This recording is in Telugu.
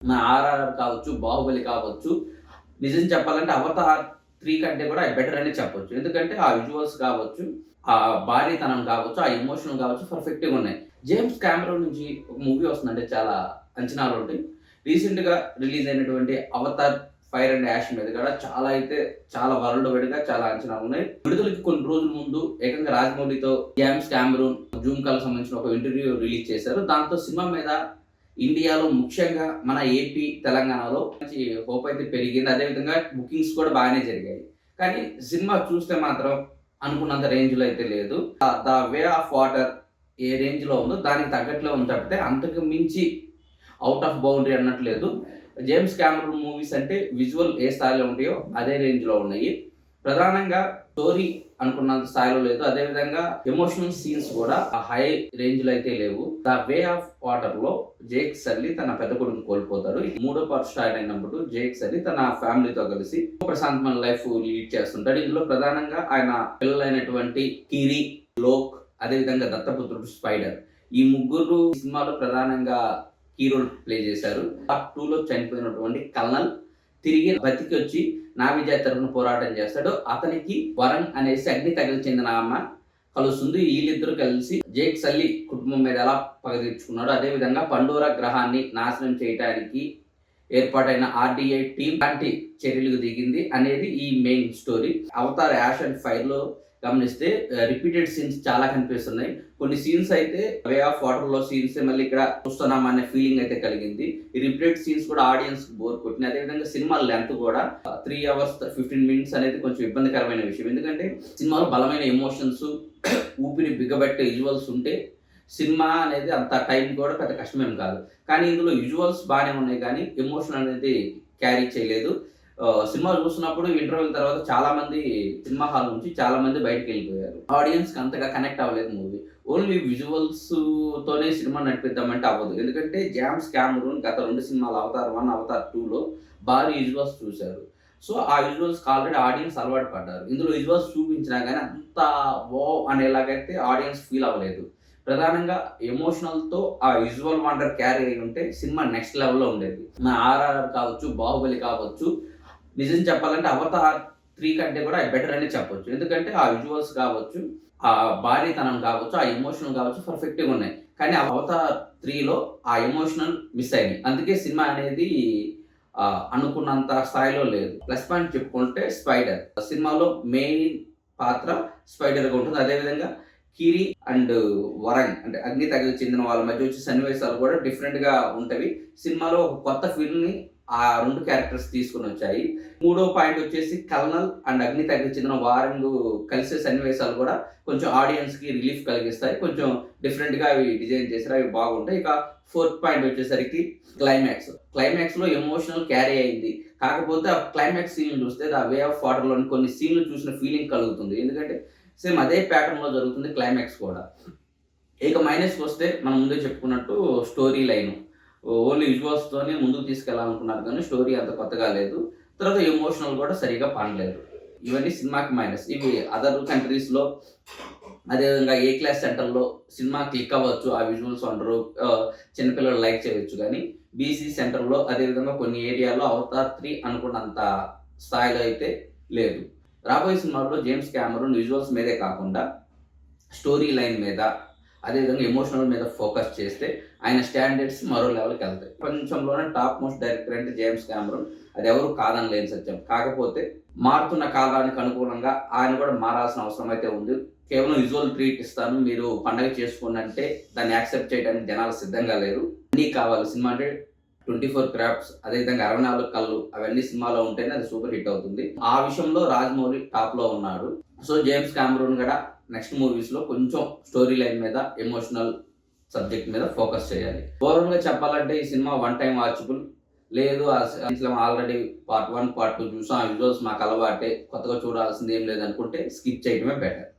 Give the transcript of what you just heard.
మన 'ఆర్ఆర్ఆర్' కావచ్చు, 'బాహుబలి' కావచ్చు. నిజం చెప్పాలంటే 'అవతార్ 3' కంటే కూడా బెటర్ అనే చెప్పొచ్చు. ఎందుకంటే ఆ విజువల్స్ కావచ్చు, ఆ భారీతనం కావచ్చు, ఆ ఎమోషన్ కావచ్చు పర్ఫెక్ట్‌గా ఉన్నాయి. జేమ్స్ కామెరూన్ నుంచి ఒక మూవీ వస్తుందంటే చాలా అంచనాలుంటాయి. రీసెంట్‌గా రిలీజ్ అయినటువంటి 'అవతార్ ఫైర్ అండ్ యాష్' మీద కూడా చాలా వరల్డ్ వైడ్‌గా చాలా అంచనాలున్నాయి. విడుదలకి కొన్ని రోజుల ముందు ఏకంగా రాజమౌళితో జేమ్స్ కామెరూన్, జూమ్ కాల్‌కి సంబంధించిన ఒక ఇంటర్వ్యూ రిలీజ్ చేశారు. దాంతో సినిమా మీద ఇండియాలో ముఖ్యంగా మన ఏపీ, తెలంగాణలో మంచి హోప్ అయితే పెరిగింది. అదేవిధంగా బుకింగ్స్ కూడా బాగానే జరిగాయి. కానీ సినిమా చూస్తే మాత్రం అనుకున్నంత రేంజ్‌లో అయితే లేదు. 'ద వే ఆఫ్ వాటర్' ఏ రేంజ్‌లో ఉందో దానికి తగ్గట్లే ఉంది తప్పితే అంతకు మించి ఔట్ ఆఫ్ బౌండరీ అన్నట్టు లేదు. జేమ్స్ కామెరూన్ మూవీస్ అంటే విజువల్ ఏ స్థాయిలో ఉంటాయో అదే రేంజ్‌లో ఉన్నాయి. ప్రధానంగా స్టోరీ అనుకున్నంత స్థాయిలో లేదు. అదేవిధంగా ఎమోషనల్ సీన్స్ కూడా ఆ హై రేంజ్‌లో అయితే లేవు. 'ద వే ఆఫ్ వాటర్‌లో' జేక్ సల్లీ తన పెద్ద కొడుకుని కోల్పోతాడు. మూడో పార్ట్ స్టార్ట్ అయినప్పుడు జేక్ సల్లీ తన ఫ్యామిలీతో కలిసి ప్రశాంతమైన లైఫ్ లీడ్ చేస్తుంటాడు. ఇందులో ప్రధానంగా ఆయన పిల్లలైనటువంటి కిరి, లోక్, అదేవిధంగా దత్తపుత్రుడు స్పైడర్. ఈ ముగ్గురు సినిమాలో ప్రధానంగా కీ రోల్ ప్లే చేశారు. పార్ట్ 2లో చనిపోయినటువంటి కల్నల్ తిరిగి బతికొచ్చి నావిజాతి తరపున పోరాటం చేస్తాడు. అతనికి వరంగ్ అనేసి అగ్ని తగిలి చెందిన ఆమె కలుస్తుంది. వీళ్ళిద్దరూ కలిసి జేక్ సల్లీ కుటుంబం మీద ఎలా పగ తీర్చుకున్నాడో, అదేవిధంగా పండోరా గ్రహాన్ని నాశనం చేయడానికి ఏర్పాటైన ఆర్‌డీఐ టీం లాంటి చర్యలకు దిగింది అనేది ఈ main story. 'Avatar ash and ఫైర్‌లో' గమనిస్తే రిపీటెడ్ సీన్స్ చాలా కనిపిస్తున్నాయి. కొన్ని సీన్స్ అయితే 'వే ఆఫ్ వాటర్‌లో' సీన్స్ మళ్ళీ ఇక్కడ చూస్తున్నాం అనే ఫీలింగ్ అయితే కలిగింది. ఈ రిపీటెడ్ సీన్స్ కూడా ఆడియన్స్ బోర్ కొట్టినాయి. అదేవిధంగా సినిమా లెంత్ కూడా 3 అవర్స్ 15 మినిట్స్ అనేది కొంచెం ఇబ్బందికరమైన విషయం. ఎందుకంటే సినిమాలో బలమైన ఎమోషన్స్, ఊపిరి బిగబట్టే విజువల్స్ ఉంటే సినిమా అనేది అంత టైం కూడా పెద్ద కష్టమేం కాదు. కానీ ఇందులో విజువల్స్ బాగానే ఉన్నాయి కానీ ఎమోషన్ అనేది క్యారీ చేయలేదు. సినిమా చూస్తున్నప్పుడు ఇంటర్వెల్ తర్వాత సినిమా హాల్ నుంచి చాలా మంది బయటికెళ్ళిపోయారు. ఆడియన్స్‌కి అంతగా కనెక్ట్ అవ్వలేదు మూవీ. ఓన్లీ విజువల్స్ తోనే సినిమా నడిపిద్దామంటే అవ్వదు. ఎందుకంటే జేమ్స్ కామెరూన్ గత 2 సినిమాలు 'అవతార్ 1', 'అవతార్ 2'లో భారీ విజువల్స్ చూసారు. సో, ఆ విజువల్స్‌కి ఆల్రెడీ ఆడియన్స్ అలవాటు పడ్డారు. ఇందులో విజువల్స్ చూపించినా గానీ అంత వావ్ అనేలాగైతే ఆడియన్స్ ఫీల్ అవ్వలేదు. ప్రధానంగా ఎమోషనల్‌తో ఆ విజువల్ వండర్ క్యారీ అయ్యి ఉంటే సినిమా నెక్స్ట్ లెవెల్‌లో ఉండేది. మన 'ఆర్ఆర్ఆర్' కావచ్చు, 'బాహుబలి' కావచ్చు. నిజం చెప్పాలంటే 'అవతార్ 3' కంటే కూడా బెటర్ అనే చెప్పొచ్చు. ఎందుకంటే ఆ విజువల్స్ కావచ్చు, ఆ భారీతనం కావచ్చు, ఆ ఎమోషన్ కావచ్చు పర్ఫెక్ట్‌గా ఉన్నాయి. కానీ 'అవతార్ 3'లో ఆ ఎమోషనల్ మిస్ అయినాయి. అందుకే సినిమా అనేది అనుకున్నంత స్థాయిలో లేదు. ప్లస్ పాయింట్ చెప్పుకుంటే స్పైడర్. సినిమాలో మెయిన్ పాత్ర స్పైడర్‌గా ఉంటుంది. అదేవిధంగా కిరి అండ్ వరంగ్ అంటే అగ్ని తగిలి చెందిన వాళ్ళ మధ్య వచ్చే సన్నివేశాలు కూడా డిఫరెంట్‌గా ఉంటవి. సినిమాలో ఒక కొత్త ఫీల్‌ని ఆ 2 క్యారెక్టర్స్ తీసుకొనొచ్చాయి. మూడో పాయింట్ వచ్చేసి కల్నల్ అండ్ అగ్ని తగిలి చెందిన వారంగ్ కలిసే సన్నివేశాలు కూడా కొంచెం ఆడియన్స్‌కి రిలీఫ్ కలిగిస్తాయి. కొంచెం డిఫరెంట్‌గా అవి డిజైన్ చేశారు. అవి బాగుంటాయి. ఇక ఫోర్త్ పాయింట్ వచ్చేసరికి క్లైమాక్స్. క్లైమాక్స్‌లో ఎమోషనల్ క్యారీ అయింది. కాకపోతే ఆ క్లైమాక్స్ సీన్ చూస్తే 'ద వే ఆఫ్ వాటర్‌లోని కొన్ని సీన్‌లు చూసిన ఫీలింగ్ కలుగుతుంది. ఎందుకంటే సేమ్ అదే ప్యాటర్న్‌లో జరుగుతుంది క్లైమాక్స్ కూడా. ఇక మైనస్‌కొస్తే మనం ముందే చెప్పుకున్నట్టు స్టోరీ లైను. ఓన్లీ విజువల్స్‌తోనే ముందుకు తీసుకెళ్ళాలనుకున్నారు కానీ స్టోరీ అంత కొత్తగా లేదు. తర్వాత ఎమోషనల్ కూడా సరిగ్గా పండలేదు. ఇవన్నీ సినిమాకి మైనస్. ఇవి అదర్ కంట్రీస్‌లో అదేవిధంగా ఏ క్లాస్ సెంటర్‌లో సినిమా క్లిక్ అవ్వచ్చు. ఆ విజువల్స్ వండరు. చిన్న పిల్లలు లైక్ చేయొచ్చు గానీ బీసీ సెంటర్‌లో అదేవిధంగా కొన్ని ఏరియాలో 'అవతార్ 3' అనుకున్నంత స్థాయిలో అయితే లేదు. రాబోయే సినిమాల్లో జేమ్స్ కామెరూన్ విజువల్స్ మీదే కాకుండా స్టోరీ లైన్ మీద, అదేవిధంగా ఎమోషనల్ మీద ఫోకస్ చేస్తే ఆయన స్టాండర్డ్స్ మరో లెవెల్‌కెళ్తాయి. ప్రపంచంలోనే టాప్ మోస్ట్ డైరెక్టర్ అంటే జేమ్స్ కామెరూన్. అదెవరు కాదనలేని సత్యం. కాకపోతే మారుతున్న కాలానికి అనుగుణంగా ఆయన కూడా మారాల్సిన అవసరం అయితే ఉంది. కేవలం విజువల్ ట్రీట్ ఇస్తాను, మీరు పండగ చేసుకోండి అంటే దాన్ని యాక్సెప్ట్ చేయడానికి జనాలు సిద్ధంగా లేరు. అన్నీ కావాలి. సినిమా అంటే 24 క్రాఫ్ట్స్ అదేవిధంగా 64 కళ్ళు అవన్నీ సినిమాలో ఉంటేనే అది సూపర్ హిట్ అవుతుంది. ఆ విషయంలో రాజమౌళి టాప్‌లో ఉన్నాడు. సో, జేమ్స్ కామెరూన్ కూడా నెక్స్ట్ మూవీస్‌లో కొంచెం స్టోరీ లైన్ మీద, ఎమోషనల్ సబ్జెక్ట్ మీద ఫోకస్ చేయాలి. ఓవరాల్‌గా చెప్పాలంటే ఈ సినిమా వన్ టైమ్ వాచబుల్. లేదు ఆల్రెడీ పార్ట్ 1, పార్ట్ 2 చూసాం. ఆ విజువల్స్ మాకు అలవాటే. కొత్తగా చూడాల్సింది ఏం లేదనుకుంటే స్కిప్ చేయడమే బెటర్.